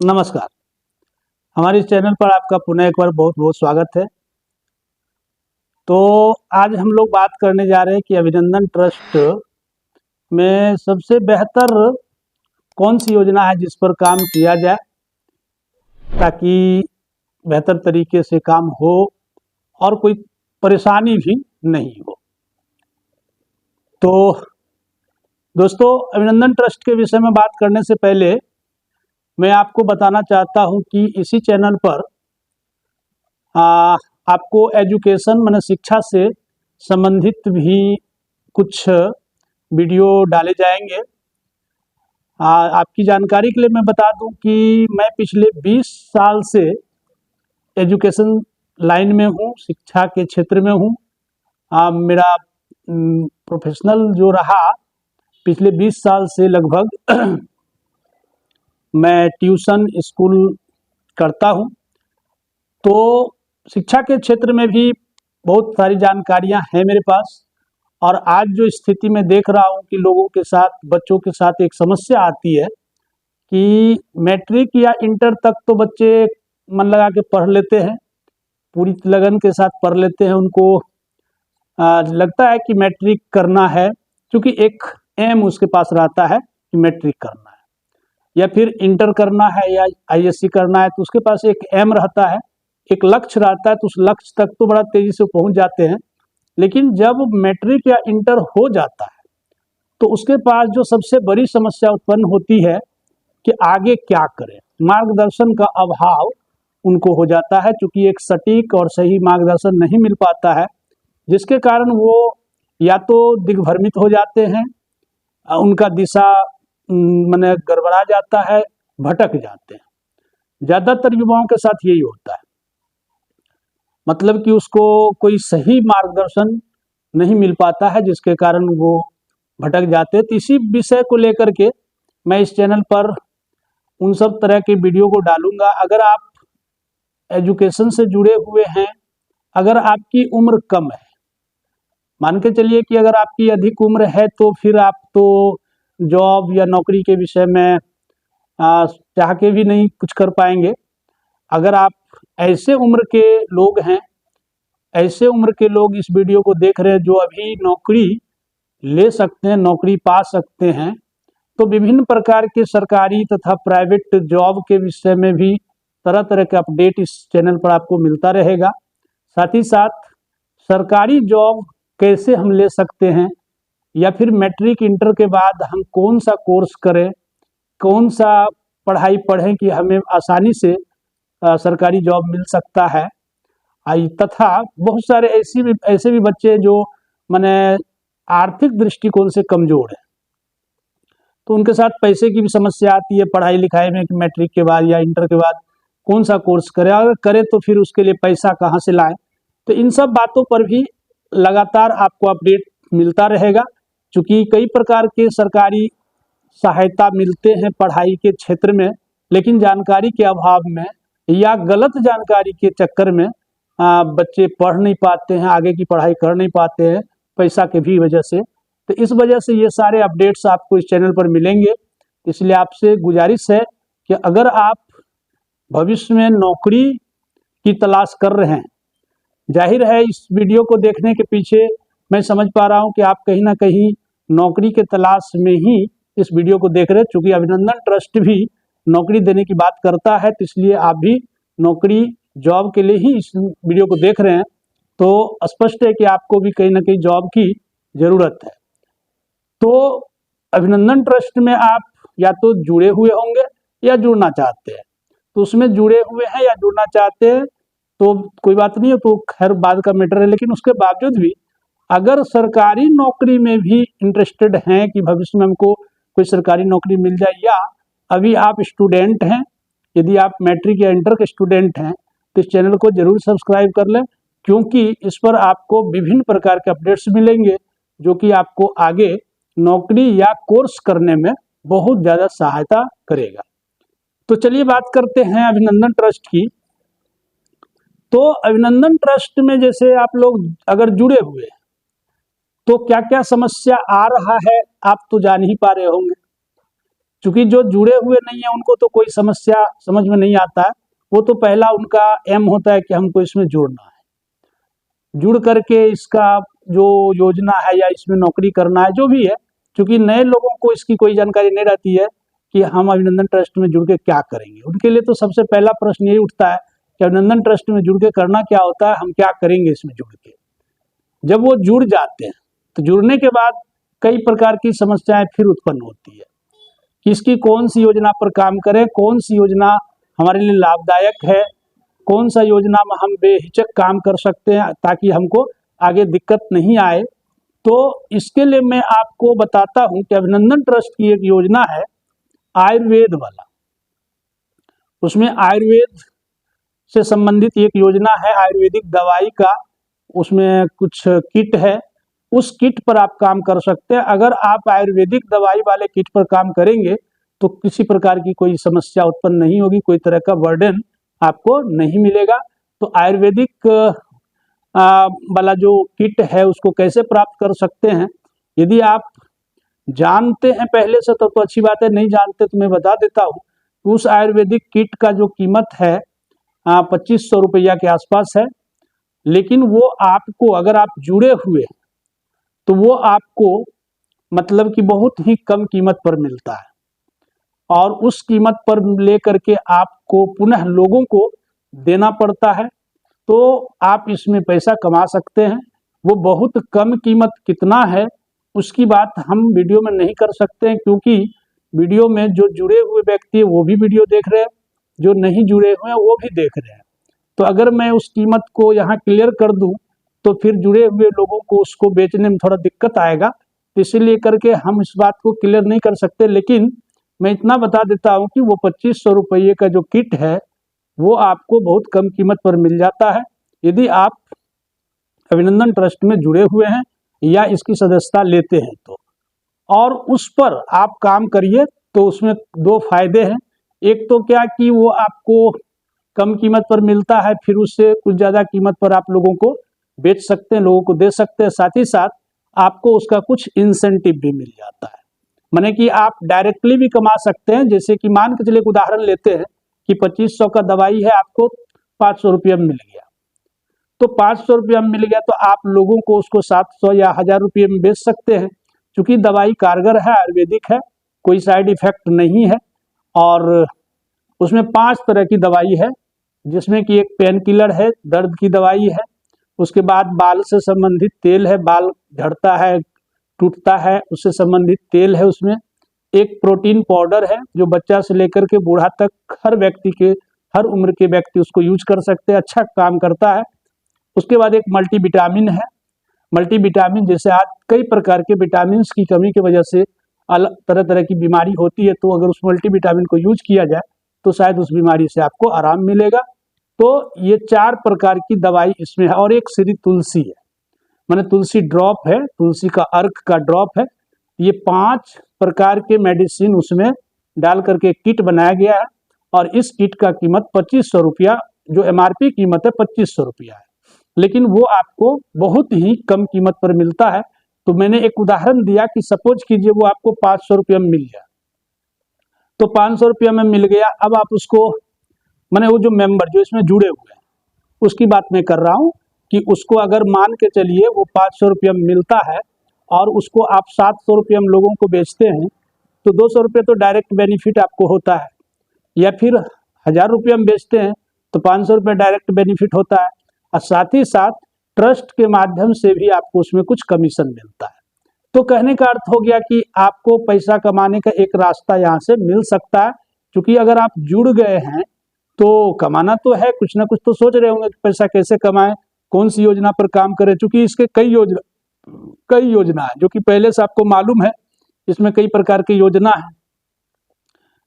नमस्कार। हमारे इस चैनल पर आपका पुनः एक बार बहुत बहुत स्वागत है। तो आज हम लोग बात करने जा रहे हैं कि अभिनंदन ट्रस्ट में सबसे बेहतर कौन सी योजना है जिस पर काम किया जाए ताकि बेहतर तरीके से काम हो और कोई परेशानी भी नहीं हो। तो दोस्तों, अभिनंदन ट्रस्ट के विषय में बात करने से पहले मैं आपको बताना चाहता हूं कि इसी चैनल पर आपको एजुकेशन माने शिक्षा से संबंधित भी कुछ वीडियो डाले जाएंगे। आपकी जानकारी के लिए मैं बता दूं कि मैं पिछले 20 साल से एजुकेशन लाइन में हूं, शिक्षा के क्षेत्र में हूं। मेरा प्रोफेशनल जो रहा पिछले 20 साल से लगभग मैं ट्यूशन स्कूल करता हूं। तो शिक्षा के क्षेत्र में भी बहुत सारी जानकारियां हैं मेरे पास। और आज जो स्थिति में देख रहा हूं कि लोगों के साथ, बच्चों के साथ एक समस्या आती है कि मैट्रिक या इंटर तक तो बच्चे मन लगा के पढ़ लेते हैं, पूरी लगन के साथ पढ़ लेते हैं। उनको लगता है कि मैट्रिक करना है, क्योंकि एक एम उसके पास रहता है कि मैट्रिक करना है, या फिर इंटर करना है या आईएससी करना है, तो उसके पास एक एम रहता है, एक लक्ष्य रहता है। तो उस लक्ष्य तक तो बड़ा तेजी से पहुंच जाते हैं। लेकिन जब मैट्रिक या इंटर हो जाता है तो उसके पास जो सबसे बड़ी समस्या उत्पन्न होती है कि आगे क्या करें, मार्गदर्शन का अभाव उनको हो जाता है, क्योंकि एक सटीक और सही मार्गदर्शन नहीं मिल पाता है, जिसके कारण वो या तो दिग्भ्रमित हो जाते हैं, उनका दिशा माने गड़बड़ा जाता है, भटक जाते हैं। ज़्यादातर युवाओं के साथ यही होता है, मतलब कि उसको कोई सही मार्गदर्शन नहीं मिल पाता है, जिसके कारण वो भटक जाते हैं। तो इसी विषय को लेकर के मैं इस चैनल पर उन सब तरह के वीडियो को डालूंगा। अगर आप एजुकेशन से जुड़े हुए हैं, अगर आपकी उम्र कम है, मान के चलिए कि अगर आपकी अधिक उम्र है तो फिर आप तो जॉब या नौकरी के विषय में चाह के भी नहीं कुछ कर पाएंगे। अगर आप ऐसे उम्र के लोग हैं, ऐसे उम्र के लोग इस वीडियो को देख रहे हैं जो अभी नौकरी ले सकते हैं, नौकरी पा सकते हैं, तो विभिन्न प्रकार के सरकारी तथा प्राइवेट जॉब के विषय में भी तरह तरह के अपडेट इस चैनल पर आपको मिलता रहेगा। साथ ही साथ सरकारी जॉब कैसे हम ले सकते हैं, या फिर मैट्रिक इंटर के बाद हम कौन सा कोर्स करें, कौन सा पढ़ाई पढ़ें कि हमें आसानी से सरकारी जॉब मिल सकता है। तथा बहुत सारे ऐसे भी बच्चे जो माने आर्थिक दृष्टिकोण से कमजोर है, तो उनके साथ पैसे की भी समस्या आती है पढ़ाई लिखाई में कि मैट्रिक के बाद या इंटर के बाद कौन सा कोर्स करें, अगर करें तो फिर उसके लिए पैसा कहाँ से लाएं। तो इन सब बातों पर भी लगातार आपको अपडेट मिलता रहेगा, क्योंकि कई प्रकार के सरकारी सहायता मिलते हैं पढ़ाई के क्षेत्र में, लेकिन जानकारी के अभाव में या गलत जानकारी के चक्कर में बच्चे पढ़ नहीं पाते हैं, आगे की पढ़ाई कर नहीं पाते हैं, पैसा के भी वजह से। तो इस वजह से ये सारे अपडेट्स आपको इस चैनल पर मिलेंगे। इसलिए आपसे गुजारिश है कि अगर आप भविष्य में नौकरी की तलाश कर रहे हैं, जाहिर है इस वीडियो को देखने के पीछे मैं समझ पा रहा हूं कि आप कहीं ना कहीं नौकरी के तलाश में ही इस वीडियो को देख रहे हैं, क्योंकि अभिनंदन ट्रस्ट भी नौकरी देने की बात करता है। तो इसलिए आप भी नौकरी जॉब के लिए ही इस वीडियो को देख रहे हैं, तो स्पष्ट है कि आपको भी कहीं ना कहीं जॉब की ज़रूरत है। तो अभिनंदन ट्रस्ट में आप या तो जुड़े हुए होंगे या जुड़ना चाहते हैं। तो उसमें जुड़े हुए हैं या जुड़ना चाहते हैं तो कोई बात नहीं है, तो खैर बाद का मैटर है। लेकिन उसके बावजूद भी अगर सरकारी नौकरी में भी इंटरेस्टेड हैं कि भविष्य में हमको कोई सरकारी नौकरी मिल जाए, या अभी आप स्टूडेंट हैं, यदि आप मैट्रिक या इंटर के स्टूडेंट हैं, तो इस चैनल को जरूर सब्सक्राइब कर लें, क्योंकि इस पर आपको विभिन्न प्रकार के अपडेट्स मिलेंगे जो कि आपको आगे नौकरी या कोर्स करने में बहुत ज़्यादा सहायता करेगा। तो चलिए बात करते हैं अभिनंदन ट्रस्ट की। तो अभिनंदन ट्रस्ट में जैसे आप लोग अगर जुड़े हुए हैं तो क्या क्या समस्या आ रहा है आप तो जान ही पा रहे होंगे। चूंकि जो जुड़े हुए नहीं है उनको तो कोई समस्या समझ में नहीं आता है, वो तो पहला उनका एम होता है कि हमको इसमें जुड़ना है, जुड़ करके इसका जो योजना है या इसमें नौकरी करना है जो भी है। क्योंकि नए लोगों को इसकी कोई जानकारी नहीं रहती है कि हम अभिनंदन ट्रस्ट में जुड़ के क्या करेंगे। उनके लिए तो सबसे पहला प्रश्न यही उठता है कि अभिनंदन ट्रस्ट में जुड़ के करना क्या होता है, हम क्या करेंगे इसमें जुड़ के। जब वो जुड़ जाते हैं तो जुड़ने के बाद कई प्रकार की समस्याएं फिर उत्पन्न होती है, किसकी कौन सी योजना पर काम करें, कौन सी योजना हमारे लिए लाभदायक है, कौन सा योजना में हम बेहिचक काम कर सकते हैं ताकि हमको आगे दिक्कत नहीं आए। तो इसके लिए मैं आपको बताता हूं कि अभिनंदन ट्रस्ट की एक योजना है आयुर्वेद वाला। उसमें आयुर्वेद से संबंधित एक योजना है, आयुर्वेदिक दवाई का उसमें कुछ किट है, उस किट पर आप काम कर सकते हैं। अगर आप आयुर्वेदिक दवाई वाले किट पर काम करेंगे तो किसी प्रकार की कोई समस्या उत्पन्न नहीं होगी, कोई तरह का बर्डन आपको नहीं मिलेगा। तो आयुर्वेदिक वाला जो किट है उसको कैसे प्राप्त कर सकते हैं, यदि आप जानते हैं पहले से तो अच्छी बात है, नहीं जानते तो मैं बता देता हूँ। उस आयुर्वेदिक किट का जो कीमत है 2500 रुपया के आसपास है, लेकिन वो आपको अगर आप जुड़े हुए तो वो आपको मतलब कि बहुत ही कम कीमत पर मिलता है, और उस कीमत पर लेकर के आपको पुनः लोगों को देना पड़ता है। तो आप इसमें पैसा कमा सकते हैं। वो बहुत कम कीमत कितना है उसकी बात हम वीडियो में नहीं कर सकते हैं, क्योंकि वीडियो में जो जुड़े हुए व्यक्ति है वो भी वीडियो देख रहे हैं, जो नहीं जुड़े हुए हैं वो भी देख रहे हैं। तो अगर मैं उस कीमत को यहाँ क्लियर कर दूं तो फिर जुड़े हुए लोगों को उसको बेचने में थोड़ा दिक्कत आएगा, तो इसीलिए करके हम इस बात को क्लियर नहीं कर सकते। लेकिन मैं इतना बता देता हूँ कि वो 2500 रुपये का जो किट है वो आपको बहुत कम कीमत पर मिल जाता है यदि आप अभिनंदन ट्रस्ट में जुड़े हुए हैं या इसकी सदस्यता लेते हैं तो। और उस पर आप काम करिए तो उसमें दो फायदे हैं। एक तो क्या कि वो आपको कम कीमत पर मिलता है, फिर उससे कुछ ज़्यादा कीमत पर आप लोगों को बेच सकते हैं, लोगों को दे सकते हैं। साथ ही साथ आपको उसका कुछ इंसेंटिव भी मिल जाता है, माने कि आप डायरेक्टली भी कमा सकते हैं। जैसे कि मान के चलिए एक उदाहरण लेते हैं कि 2500 का दवाई है, आपको 500 रुपया में मिल गया, तो 500 रुपया में मिल गया तो आप लोगों को उसको 700 या 1000 रुपये में बेच सकते हैं। क्योंकि दवाई कारगर है, आयुर्वेदिक है, कोई साइड इफेक्ट नहीं है, और उसमें 5 तरह की दवाई है, जिसमें कि एक पेन किलर है, दर्द की दवाई है, उसके बाद बाल से संबंधित तेल है, बाल झड़ता है टूटता है उससे संबंधित तेल है, उसमें एक प्रोटीन पाउडर है जो बच्चा से लेकर के बूढ़ा तक हर व्यक्ति के हर उम्र के व्यक्ति उसको यूज कर सकते हैं, अच्छा काम करता है। उसके बाद एक मल्टीविटामिन है। मल्टीविटामिन जैसे आज कई प्रकार के विटामिन की कमी की वजह से अलग तरह तरह की बीमारी होती है, तो अगर उस मल्टीविटामिन को यूज किया जाए तो शायद उस बीमारी से आपको आराम मिलेगा। तो ये 4 प्रकार की दवाई इसमें है। और एक श्री तुलसी है, माने तुलसी ड्रॉप है, तुलसी का अर्क का ड्रॉप है। ये 5 प्रकार के मेडिसिन उसमें डाल करके किट बनाया गया है, और इस किट का कीमत 2500 रुपया, जो MRP कीमत है 2500 रुपया है, लेकिन वो आपको बहुत ही कम कीमत पर मिलता है। तो मैंने एक उदाहरण दिया कि सपोज कीजिए वो आपको 500 रुपया में मिल गया, तो 500 रुपया में मिल गया। अब आप उसको मैंने वो जो मेंबर जो इसमें जुड़े हुए हैं उसकी बात मैं कर रहा हूँ कि उसको अगर मान के चलिए वो 500 रुपया में मिलता है और उसको आप 700 रुपया में लोगों को बेचते हैं, तो 200 रुपये तो डायरेक्ट बेनिफिट आपको होता है। या फिर 1000 रुपया में बेचते हैं तो 500 रुपये डायरेक्ट बेनिफिट होता है, और साथ ही साथ ट्रस्ट के माध्यम से भी आपको उसमें कुछ कमीशन मिलता है। तो कहने का अर्थ हो गया कि आपको पैसा कमाने का एक रास्ता यहाँ से मिल सकता है। क्योंकि अगर आप जुड़ गए हैं तो कमाना तो है, कुछ ना कुछ तो सोच रहे होंगे कि पैसा कैसे कमाएं, कौन सी योजना पर काम करें। क्योंकि इसके कई योजना है जो कि पहले से आपको मालूम है। इसमें कई प्रकार की योजना है,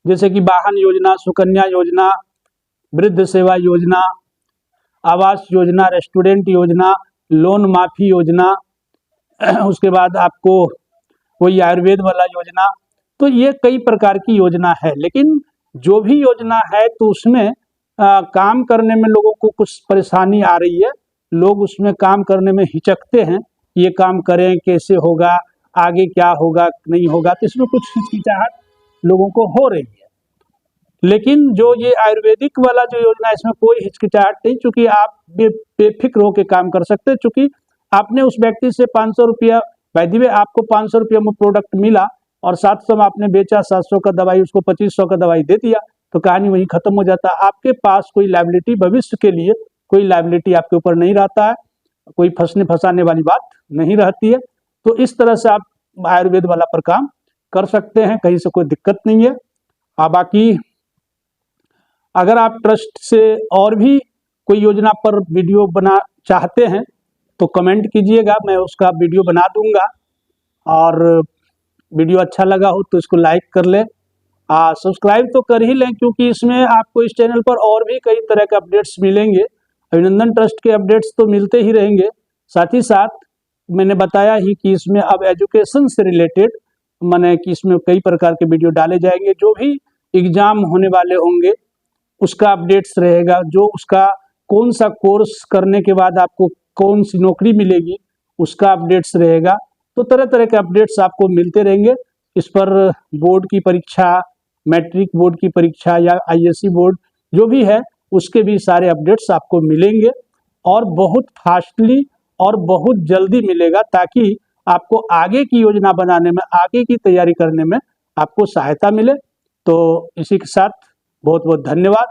जैसे कि वाहन योजना, सुकन्या योजना, वृद्ध सेवा योजना, आवास योजना, रेस्टोरेंट योजना, लोन माफी योजना, उसके बाद आपको वही आयुर्वेद वाला योजना। तो ये कई प्रकार की योजना है, लेकिन जो भी योजना है तो उसमें काम करने में लोगों को कुछ परेशानी आ रही है। लोग उसमें काम करने में हिचकते हैं, ये काम करें कैसे होगा, आगे क्या होगा नहीं होगा, तो इसमें कुछ हिचकिचाहट लोगों को हो रही है। लेकिन जो ये आयुर्वेदिक वाला जो योजना है, इसमें कोई हिचकिचाहट नहीं, चूंकि आप बेफिक्र होकर काम कर सकते हैं। चूंकि आपने उस व्यक्ति से 500 रुपया, वैद्य में आपको 500 रुपया में प्रोडक्ट मिला और 700 में आपने बेचा, 700 का दवाई उसको 2500 का दवाई दे दिया, तो कहानी वहीं खत्म हो जाता है। आपके पास कोई लायबिलिटी, भविष्य के लिए कोई लायबिलिटी आपके ऊपर नहीं रहता है, कोई फंसने फंसाने वाली बात नहीं रहती है। तो इस तरह से आप आयुर्वेद वाला पर काम कर सकते हैं, कहीं से कोई दिक्कत नहीं है। बाकी अगर आप ट्रस्ट से और भी कोई योजना पर वीडियो बना चाहते हैं तो कमेंट कीजिएगा, मैं उसका वीडियो बना दूंगा। और वीडियो अच्छा लगा हो तो इसको लाइक कर लें, सब्सक्राइब तो कर ही लें, क्योंकि इसमें आपको इस चैनल पर और भी कई तरह के अपडेट्स मिलेंगे। अभिनंदन ट्रस्ट के अपडेट्स तो मिलते ही रहेंगे, साथ ही साथ मैंने बताया ही कि इसमें अब एजुकेशन से रिलेटेड माने कि इसमें कई प्रकार के वीडियो डाले जाएंगे। जो भी एग्जाम होने वाले होंगे उसका अपडेट्स रहेगा, जो उसका कौन सा कोर्स करने के बाद आपको कौन सी नौकरी मिलेगी उसका अपडेट्स रहेगा। तो तरह तरह के अपडेट्स आपको मिलते रहेंगे। इस पर बोर्ड की परीक्षा, मैट्रिक बोर्ड की परीक्षा या आईएससी बोर्ड जो भी है उसके भी सारे अपडेट्स आपको मिलेंगे, और बहुत फास्टली और बहुत जल्दी मिलेगा, ताकि आपको आगे की योजना बनाने में, आगे की तैयारी करने में आपको सहायता मिले। तो इसी के साथ बहुत बहुत धन्यवाद।